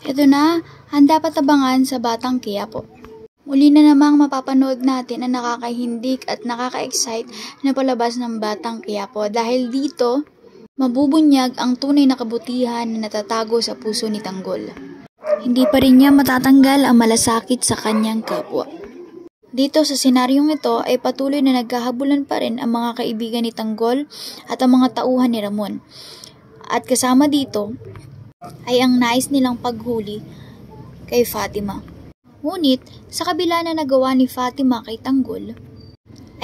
Ito na ang dapat abangan sa Batang Quiapo. Muli na namang mapapanood natin ang nakakahindik at nakaka-excite na palabas ng Batang Quiapo dahil dito mabubunyag ang tunay na kabutihan na natatago sa puso ni Tanggol. Hindi pa rin niya matatanggal ang malasakit sa kanyang kapwa. Dito sa senaryong ito ay patuloy na nagkahabulan pa rin ang mga kaibigan ni Tanggol at ang mga tauhan ni Ramon. At kasama dito ay ang nais nilang paghuli kay Fatima. Ngunit sa kabila na nagawa ni Fatima kay Tanggol,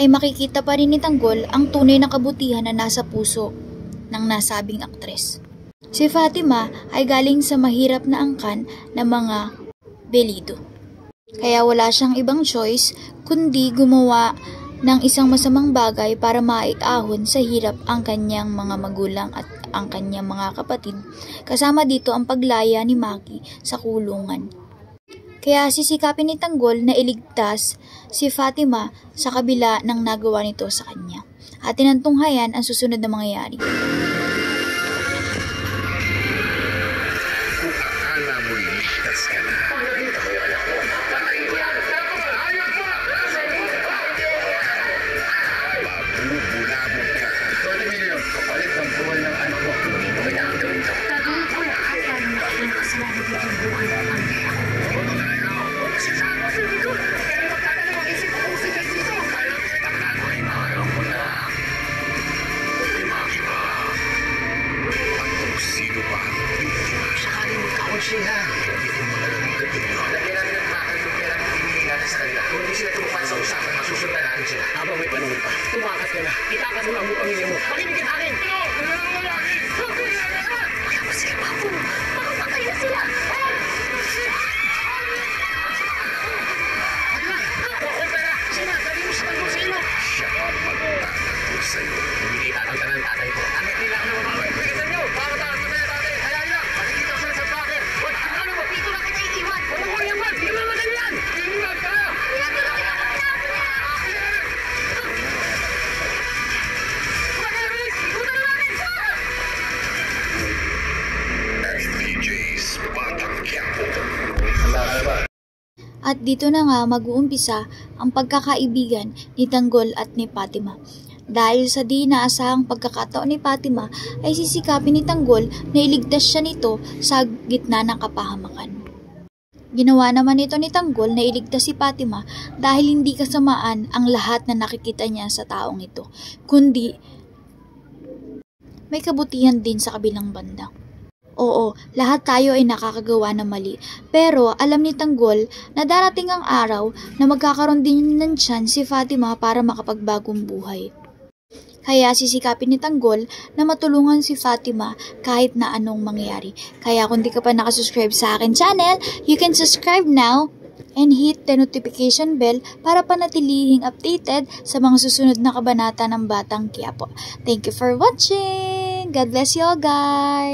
ay makikita pa rin ni Tanggol ang tunay na kabutihan na nasa puso ng nasabing aktres. Si Fatima ay galing sa mahirap na angkan ng mga belido. Kaya wala siyang ibang choice kundi gumawa ng isang masamang bagay para maiahon sa hirap ang kanyang mga magulang at ang kanyang mga kapatid, kasama dito ang paglaya ni Maki sa kulungan. Kaya sisikapin ni Tanggol na iligtas si Fatima sa kabila ng nagawa nito sa kanya. At tinantunghayan ang susunod na mangyayari. Kung akala mo ligtas ka na, mabubulabog ka. Tony Emilio, kapalit ang buwan ng anak mo. Hindi ko kailangan gawin ito. Gagawin ko lahat para makita ang kasalanan dito ang buhay ng pamilya ko. Sasabi ko, pero magkakaroon ng isip ko si Jesito. Kaya pinagkakaroon mo. Ayaw ko na. Limaki ba? At kung sino pa ang biktima? Sakaling magkaon sila. Hindi mo na lang ang gatilyo. Lagyan natin ang makal yung pera ng pinili natin sa kanila. Kung hindi sila tumupan sa usapan, masusundan natin sila. Habang may panahon pa, tumakas ka na. Itakas mo na ang pamilya mo. Makinig ka sa akin! Wala pa sila, Papo. Makapatay na sila. Siya ang magtatanggol sa'yo. Hindi tatanggal ng tatay ko. Ang nila ako naman mga kaibigan nyo. Para taas na tayo tatay. Kaya nila, makikita ko sila sa bakit. Wala ka ano mo. Dito na kita iiwan. Wala ko yaman. Hindi mo naman yan. Iiwan ka. FPJ's Batang Quiapo. At dito na nga mag-uumpisa ang pagkakaibigan ni Tanggol at ni Fatima. Dahil sa di naasahang pagkakataon ni Fatima ay sisikapin ni Tanggol na iligtas siya nito sa gitna ng kapahamakan. Ginawa naman ito ni Tanggol na iligtas si Fatima dahil hindi kasamaan ang lahat na nakikita niya sa taong ito, kundi may kabutihan din sa kabilang banda. Oo, lahat tayo ay nakakagawa ng mali. Pero alam ni Tanggol na darating ang araw na magkakaroon din ng chance si Fatima para makapagbagong buhay. Kaya sisikapin ni Tanggol na matulungan si Fatima kahit na anong mangyari. Kaya kung di ka pa nakasubscribe sa akin channel, you can subscribe now and hit the notification bell para panatilihing updated sa mga susunod na kabanata ng Batang Quiapo. Thank you for watching! God bless you all guys!